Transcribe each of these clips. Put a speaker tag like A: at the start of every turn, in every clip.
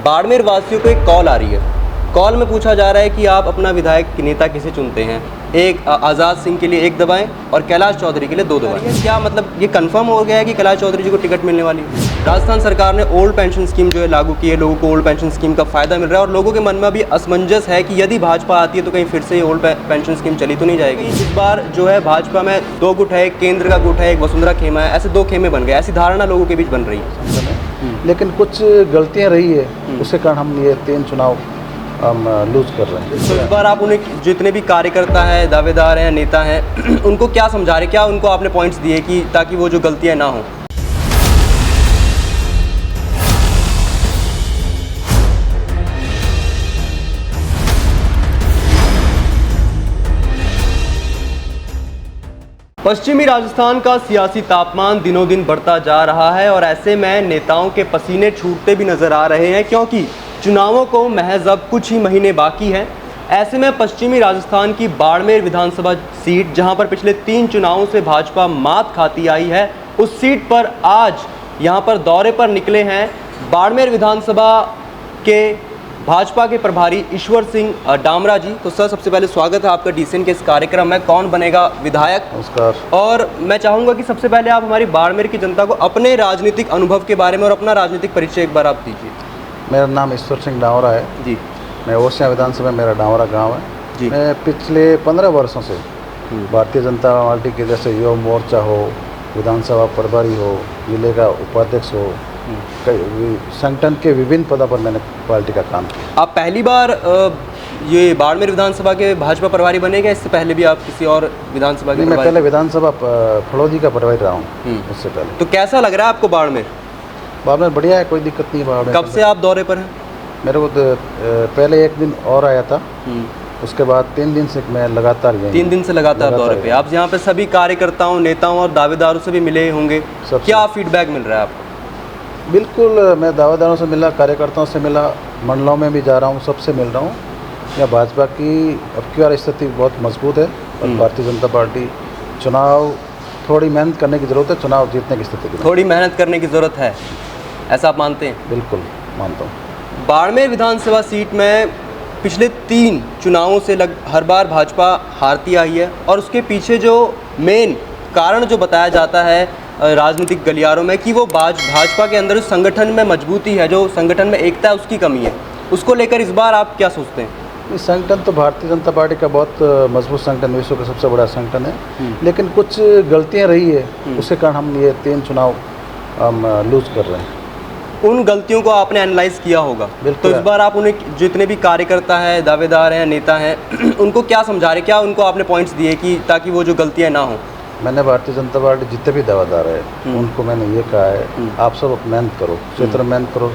A: बाड़मेर वासियों को एक कॉल आ रही है। कॉल में पूछा जा रहा है कि आप अपना विधायक नेता किसे चुनते हैं। एक आज़ाद सिंह के लिए 1 दबाएं और कैलाश चौधरी के लिए 2 दबाएं। क्या मतलब ये कंफर्म हो गया है कि कैलाश चौधरी जी को टिकट मिलने वाली है? राजस्थान सरकार ने ओल्ड पेंशन स्कीम जो है लागू की है, लोगों को ओल्ड पेंशन स्कीम का फ़ायदा मिल रहा है और लोगों के मन में अभी असमंजस है कि यदि भाजपा आती है तो कहीं फिर से ये ओल्ड पेंशन स्कीम चली तो नहीं जाएगी। इस बार जो है भाजपा में 2 गुट है, एक केंद्र का गुट है, एक वसुंधरा खेमा है, ऐसे 2 खेमे बन गए, ऐसी धारणा लोगों के बीच बन रही है।
B: लेकिन कुछ गलतियां रही है, उसके कारण हम ये 3 चुनाव हम लूज कर रहे हैं।
A: तो इस बार आप उन्हें जितने भी कार्यकर्ता हैं, दावेदार हैं, नेता हैं, उनको क्या समझा रहे, क्या उनको आपने पॉइंट्स दिए कि ताकि वो जो गलतियां ना हो? पश्चिमी राजस्थान का सियासी तापमान दिनों दिन बढ़ता जा रहा है और ऐसे में नेताओं के पसीने छूटते भी नजर आ रहे हैं, क्योंकि चुनावों को महज अब कुछ ही महीने बाकी हैं। ऐसे में पश्चिमी राजस्थान की बाड़मेर विधानसभा सीट, जहां पर पिछले 3 चुनावों से भाजपा मात खाती आई है, उस सीट पर आज यहां पर दौरे पर निकले हैं बाड़मेर विधानसभा के भाजपा के प्रभारी ईश्वर सिंह डामरा जी। तो सर, सबसे पहले स्वागत है आपका डीसीएन के इस कार्यक्रम में, कौन बनेगा विधायक।
B: नमस्कार।
A: और मैं चाहूँगा कि सबसे पहले आप हमारी बाड़मेर की जनता को अपने राजनीतिक अनुभव के बारे में और अपना राजनीतिक परिचय एक बार आप दीजिए।
B: मेरा नाम ईश्वर सिंह डावरा है
A: जी।
B: मैं ओसियां विधानसभा, मेरा डावरा गांव है
A: जी।
B: मैं पिछले 15 वर्षों से भारतीय जनता पार्टी के, जैसे युवा मोर्चा हो, विधानसभा प्रभारी हो, जिले का उपाध्यक्ष हो, संगठन के विभिन्न पदों पर मैंने पार्टी का काम किया।
A: आप पहली बार ये बाड़मेर विधानसभा के भाजपा प्रभारी बने क्या? इससे पहले भी आप किसी और विधानसभा के?
B: मैं पहले विधानसभा फड़ौदी का प्रभारी रहा हूँ इससे पहले।
A: तो कैसा लग रहा है आपको बाड़मेर?
B: बाड़मेर बढ़िया है, कोई दिक्कत नहीं है बाड़मेर।
A: कब से आप दौरे पर हैं?
B: मेरे को पहले 1 दिन और आया था, उसके बाद 3 दिन से मैं लगातार
A: 3 दिन से लगातार दौरे पे। आप यहाँ पे सभी कार्यकर्ताओं, नेताओं और दावेदारों से भी मिले होंगे, क्या फीडबैक मिल रहा है आपको?
B: बिल्कुल, मैं दावेदारों से मिला, कार्यकर्ताओं से मिला, मंडलों में भी जा रहा हूँ, सबसे मिल रहा हूँ। यहाँ भाजपा की अब की बार स्थिति बहुत मजबूत है और भारतीय जनता पार्टी चुनाव थोड़ी मेहनत करने की ज़रूरत है, चुनाव जीतने की स्थिति में
A: थोड़ी मेहनत करने की ज़रूरत है, ऐसा आप मानते हैं?
B: बिल्कुल मानता हूँ।
A: बाड़मेर विधानसभा सीट में पिछले 3 चुनावों से हर बार भाजपा हारती आई है और उसके पीछे जो मेन कारण जो बताया जाता है राजनीतिक गलियारों में कि वो भाजपा के अंदर उस संगठन में मजबूती है, जो संगठन में एकता है, उसकी कमी है। उसको लेकर इस बार आप क्या सोचते हैं?
B: संगठन तो भारतीय जनता पार्टी का बहुत मजबूत संगठन, विश्व का सबसे बड़ा संगठन है, लेकिन कुछ गलतियां रही है, उसके कारण हम ये 3 चुनाव हम लूज कर रहे हैं।
A: उन गलतियों को आपने एनालाइज किया होगा, तो इस बार आप उन्हें जितने भी कार्यकर्ता हैं, दावेदार हैं, नेता हैं, उनको क्या समझा रहे, क्या उनको आपने पॉइंट्स दिए कि ताकि वो जो गलतियाँ ना हो?
B: मैंने भारतीय जनता पार्टी जितने भी दावेदार है उनको मैंने ये कहा है, आप सब मेहनत करो, क्षेत्र में मेहनत करो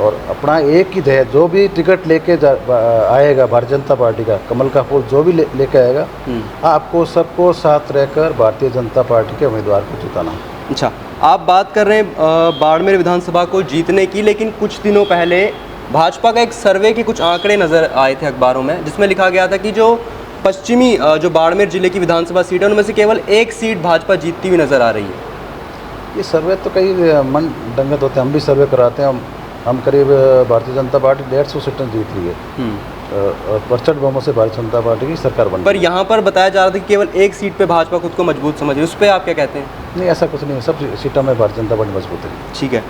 B: और अपना एक ही ध्येय, जो भी टिकट लेके आएगा भारतीय जनता पार्टी का, कमल का फूल जो भी लेके आएगा, आपको सबको साथ रहकर भारतीय जनता पार्टी के उम्मीदवार को जिताना।
A: अच्छा, आप बात कर रहे हैं बाड़मेर विधानसभा को जीतने की, लेकिन कुछ दिनों पहले भाजपा का एक सर्वे के कुछ आंकड़े नज़र आए थे अखबारों में, जिसमें लिखा गया था कि जो पश्चिमी जो बाड़मेर जिले की विधानसभा सीट है, उनमें से केवल 1 सीट भाजपा जीतती हुई नज़र आ रही है।
B: ये सर्वे तो कई मन दंगत होते हैं, हम भी सर्वे कराते हैं। हम करीब भारतीय जनता पार्टी 150 सीटें जीत रही है और प्रचंड बहुमत से भारतीय जनता पार्टी की सरकार बनी।
A: पर यहाँ पर बताया जा रहा था कि केवल 1 सीट पे भाजपा खुद को मजबूत समझ रही है, उस पर आप क्या कहते हैं?
B: नहीं, ऐसा कुछ नहीं है, सब सीटों में भारतीय जनता पार्टी मजबूत है।
A: ठीक है।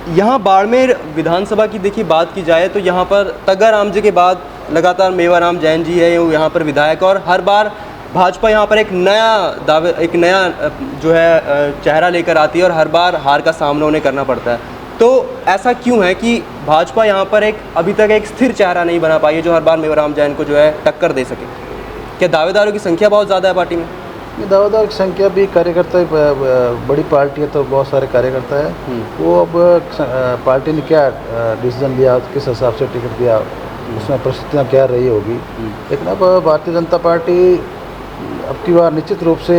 A: यहाँ बाड़मेर विधानसभा की देखिए बात की जाए तो यहाँ पर तग्गाराम जी के बाद लगातार मेवाराम जैन जी है यहाँ पर विधायक, और हर बार भाजपा यहाँ पर एक नया जो है चेहरा लेकर आती है और हर बार हार का सामना उन्हें करना पड़ता है। तो ऐसा क्यों है कि भाजपा यहाँ पर अभी तक एक स्थिर चेहरा नहीं बना पाई है जो हर बार मेवाराम जैन को जो है टक्कर दे सके? क्या दावेदारों की संख्या बहुत ज़्यादा है पार्टी में?
B: दावेदार की संख्या भी, कार्यकर्ता बड़ी पार्टी है तो बहुत सारे कार्यकर्ता है। वो अब पार्टी ने क्या डिसीजन लिया, किस हिसाब से टिकट दिया, उसमें परिस्थितियाँ क्या रही होगी, लेकिन अब भारतीय जनता पार्टी अब की बार निश्चित रूप से,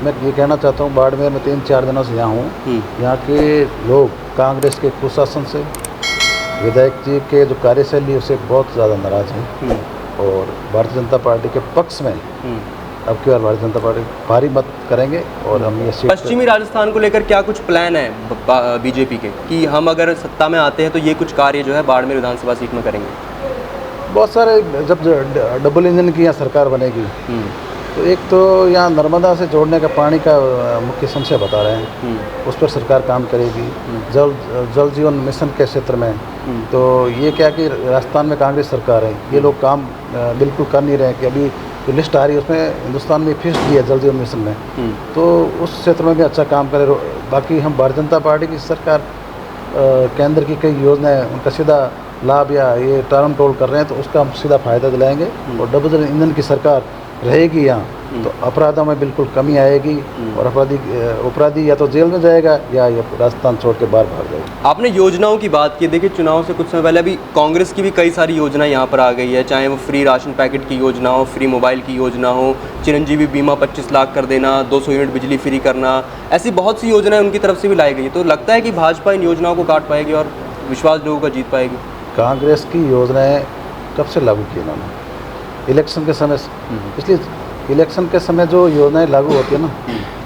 B: मैं ये कहना चाहता हूँ, बाड़मेर में 3-4 दिनों से यहाँ हूँ, यहाँ के लोग कांग्रेस के कुशासन से, विधायक जी के जो कार्यशैली उससे बहुत ज़्यादा नाराज़ हैं और भारतीय जनता पार्टी के पक्ष में अब की बार भारतीय जनता पार्टी भारी मत करेंगे और हम ये सीट
A: पश्चिमी राजस्थान को लेकर क्या कुछ प्लान है बीजेपी के कि हम अगर सत्ता में आते हैं तो ये कुछ कार्य जो है बाड़मेर विधानसभा सीट में करेंगे?
B: बहुत सारे, जब डबल इंजन की यहाँ सरकार बनेगी तो एक तो यहाँ नर्मदा से जोड़ने का पानी का मुख्य समस्या बता रहे हैं, उस पर सरकार काम करेगी। जल जीवन मिशन के क्षेत्र में तो ये क्या कि राजस्थान में कांग्रेस सरकार है, ये लोग काम बिल्कुल कर नहीं रहे हैं कि अभी जो लिस्ट आ रही है उसमें हिंदुस्तान में फिक्स दी है जल जीवन मिशन में, तो उस क्षेत्र में भी अच्छा काम करे। बाकी हम भारतीय जनता पार्टी की सरकार केंद्र की कई योजनाएं उनका सीधा लाभ या ये टारम टोल कर रहे हैं तो उसका हम सीधा फ़ायदा दिलाएंगे। और डबल इंजन की सरकार रहेगी यहाँ तो अपराधों में बिल्कुल कमी आएगी और अपराधी या तो जेल में जाएगा या ये राजस्थान छोड़ के बाहर भाग जाएगा।
A: आपने योजनाओं की बात की, देखिए चुनाव से कुछ समय पहले अभी कांग्रेस की भी कई सारी योजनाएं यहाँ पर आ गई है, चाहे वो फ्री राशन पैकेट की योजना हो, फ्री मोबाइल की योजना हो, चिरंजीवी बीमा 25 लाख कर देना, 200 यूनिट बिजली फ्री करना, ऐसी बहुत सी योजनाएं उनकी तरफ से भी लाई गई। तो लगता है कि भाजपा इन योजनाओं को काट पाएगी और विश्वास लोगों का जीत पाएगी?
B: कांग्रेस की योजनाएं कब से लागू की इन्होंने? इलेक्शन के समय, इसलिए इलेक्शन के समय जो योजनाएं लागू होती है ना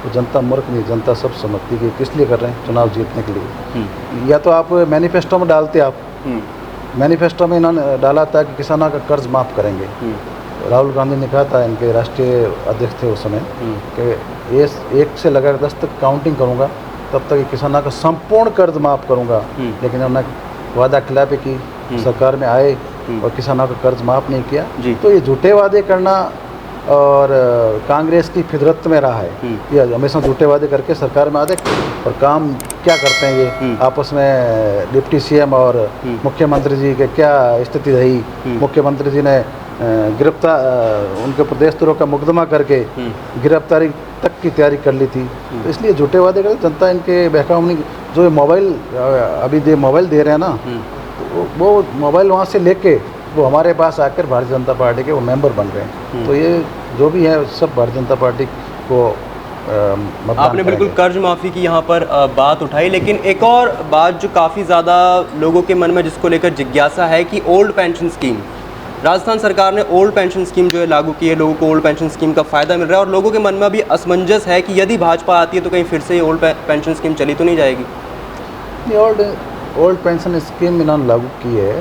B: तो जनता मूर्ख नहीं, जनता सब समझती है कि किस लिए कर रहे हैं, चुनाव जीतने के लिए। या तो आप मैनिफेस्टो में डालते, आप मैनिफेस्टो में इन्होंने डाला था कि किसानों का कर्ज माफ़ करेंगे। राहुल गांधी ने कहा था, इनके राष्ट्रीय अध्यक्ष थे उस समय, कि ये 1 से लगाकर 10 तक काउंटिंग करूँगा तब तक किसानों का संपूर्ण कर्ज माफ़ करूँगा। लेकिन उन्होंने वादा खिलाफी की, सरकार में आए और किसानों का कर्ज माफ़ नहीं किया। तो ये झूठे वादे करना और कांग्रेस की फितरत में रहा है, ये हमेशा झूठे वादे करके सरकार में आते और काम क्या करते हैं ये आपस में। डिप्टी सीएम और मुख्यमंत्री जी के क्या स्थिति रही, मुख्यमंत्री जी ने उनके प्रदेश द्रोह का मुकदमा करके गिरफ्तारी तक की तैयारी कर ली थी। तो इसलिए झूठे वादे करते जनता इनके बहकाव नहीं। जो मोबाइल अभी मोबाइल दे रहे हैं ना, तो वो मोबाइल वहाँ से लेके वो हमारे पास आकर भारतीय जनता पार्टी के वो मेंबर बन रहे हैं। तो ये जो भी है सब भारतीय जनता पार्टी को
A: आपने बिल्कुल कर्ज माफ़ी की यहाँ पर बात उठाई, लेकिन एक और बात जो काफ़ी ज़्यादा लोगों के मन में जिसको लेकर जिज्ञासा है कि ओल्ड पेंशन स्कीम, राजस्थान सरकार ने ओल्ड पेंशन स्कीम जो है लागू की है, लोगों को ओल्ड पेंशन स्कीम का फ़ायदा मिल रहा है और लोगों के मन में अभी असमंजस है कि यदि भाजपा आती है तो कहीं फिर से ये ओल्ड पेंशन स्कीम चली तो नहीं जाएगी?
B: ओल्ड पेंशन स्कीम इन्होंने लागू की है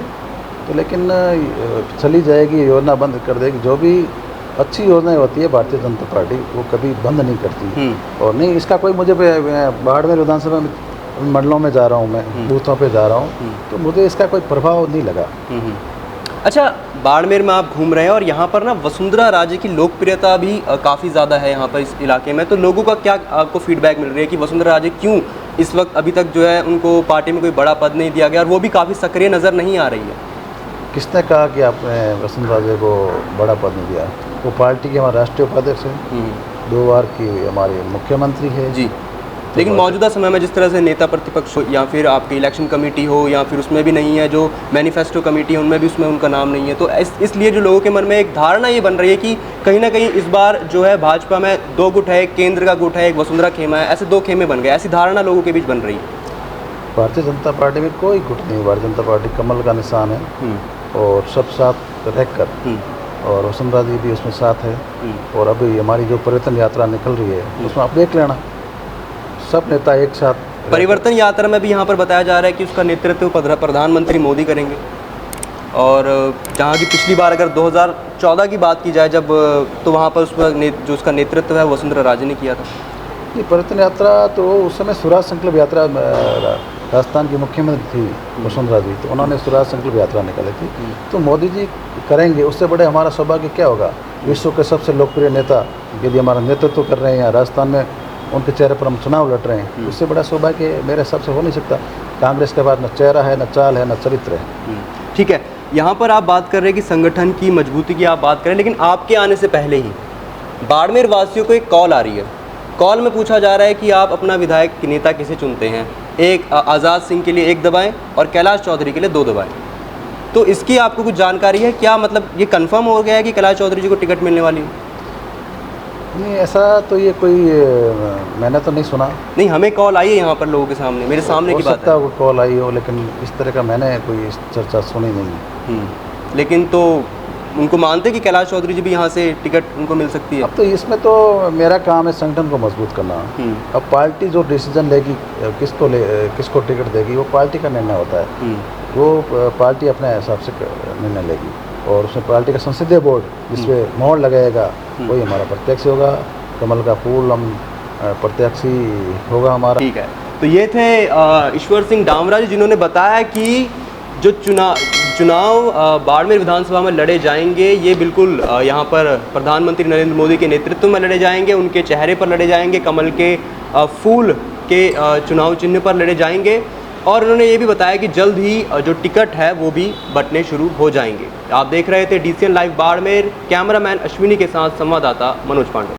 B: तो लेकिन चली जाएगी, योजना बंद कर देगी। जो भी अच्छी योजनाएं होती है भारतीय जनता पार्टी वो कभी बंद नहीं करती। और नहीं इसका कोई, मुझे बाड़मेर विधानसभा मंडलों में जा रहा हूँ, मैं बूथों पे जा रहा हूँ, तो मुझे इसका कोई प्रभाव नहीं लगा।
A: अच्छा, बाड़मेर में आप घूम रहे हैं और यहाँ पर ना वसुंधरा राजे की लोकप्रियता भी काफ़ी ज़्यादा है यहाँ पर इस इलाके में, तो लोगों का क्या आपको फीडबैक मिल रही है कि वसुंधरा राजे क्यों इस वक्त अभी तक जो है उनको पार्टी में कोई बड़ा पद नहीं दिया गया और वो भी काफ़ी सक्रिय नज़र नहीं आ रही है?
B: किसने कहा कि आपने वसुंधरा राजे को बड़ा पद नहीं दिया? वो पार्टी के हमारे राष्ट्रीय उपाध्यक्ष हैं, 2 बार की हमारे मुख्यमंत्री है जी।
A: लेकिन मौजूदा समय में जिस तरह से नेता प्रतिपक्ष हो या फिर आपकी इलेक्शन कमेटी हो या फिर उसमें भी नहीं है, जो मैनिफेस्टो कमेटी है उनमें भी उसमें उनका नाम नहीं है, तो इसलिए जो लोगों के मन में एक धारणा ये बन रही है कि कहीं ना कहीं इस बार जो है भाजपा में 2 गुट है, एक केंद्र का गुट है, एक वसुंधरा खेमा है, ऐसे 2 खेमे बन गए, ऐसी धारणा लोगों के बीच बन रही है।
B: भारतीय जनता पार्टी में कोई गुट नहीं, भारतीय जनता पार्टी कमल का निशान है और सब साथ रहकर, और वसुंधरा जी भी उसमें साथ है। और अभी हमारी जो परिवर्तन यात्रा निकल रही है उसमें आप देख लेना, सब नेता एक साथ।
A: परिवर्तन यात्रा में भी यहाँ पर बताया जा रहा है कि उसका नेतृत्व प्रधानमंत्री मोदी करेंगे, और जहाँ की पिछली बार अगर 2014 की बात की जाए जब, तो वहाँ पर उसमें जो उसका नेतृत्व है वसुंधरा राजे ने किया था।
B: ये परिवर्तन यात्रा तो उस समय स्वराज संकल्प यात्रा, राजस्थान की मुख्यमंत्री थी वसुंधरा जी, तो उन्होंने स्वराज संकल्प यात्रा निकाली थी। तो मोदी जी करेंगे, उससे बड़े हमारा सौभाग्य क्या होगा? विश्व के सबसे लोकप्रिय नेता यदि हमारा नेतृत्व कर रहे हैं या राजस्थान में उनके चेहरे पर हम चुनाव लड़ रहे हैं, उससे बड़ा सौभाग्य मेरे हिसाब से हो नहीं सकता। कांग्रेस के पास न चेहरा है, न चाल है, न चरित्र है।
A: ठीक है, यहाँ पर आप बात कर रहे हैं कि संगठन की मजबूती की आप बात करें, लेकिन आपके आने से पहले ही बाड़मेर वासियों को एक कॉल आ रही है। कॉल में पूछा जा रहा है कि आप अपना विधायक नेता किसे चुनते हैं? एक आज़ाद सिंह के लिए 1 दबाएं और कैलाश चौधरी के लिए 2 दबाएं। तो इसकी आपको कुछ जानकारी है क्या? मतलब ये कंफर्म हो गया है कि कैलाश चौधरी जी को टिकट मिलने वाली है?
B: नहीं, ऐसा तो ये कोई मैंने तो नहीं सुना।
A: नहीं, हमें कॉल आई है यहाँ पर लोगों के सामने, मेरे सामने की बात है।
B: वो कॉल आई हो, लेकिन इस तरह का मैंने कोई चर्चा सुनी नहीं।
A: लेकिन तो उनको मानते कि कैलाश चौधरी जी भी यहाँ से टिकट उनको मिल सकती है?
B: अब तो इसमें तो मेरा काम है संगठन को मजबूत करना। अब पार्टी जो डिसीजन लेगी किसको टिकट देगी वो पार्टी का निर्णय होता है। वो पार्टी अपने हिसाब से निर्णय लेगी और उसमें पार्टी का संसदीय बोर्ड जिसपे मोहर लगाएगा वही हमारा प्रत्यक्ष होगा। कमल का फूल हम प्रत्याशी होगा हमारा।
A: ठीक है, तो ये थे ईश्वर सिंह डामरा जी, जिन्होंने बताया कि जो चुनाव बाड़मेर विधानसभा में लड़े जाएंगे ये बिल्कुल यहाँ पर प्रधानमंत्री नरेंद्र मोदी के नेतृत्व में लड़े जाएंगे, उनके चेहरे पर लड़े जाएंगे, कमल के फूल के चुनाव चिन्ह पर लड़े जाएंगे। और उन्होंने ये भी बताया कि जल्द ही जो टिकट है वो भी बंटने शुरू हो जाएंगे। आप देख रहे थे DCN live Barmer, cameraman Ashwini के साथ संवाददाता मनोज पांडे।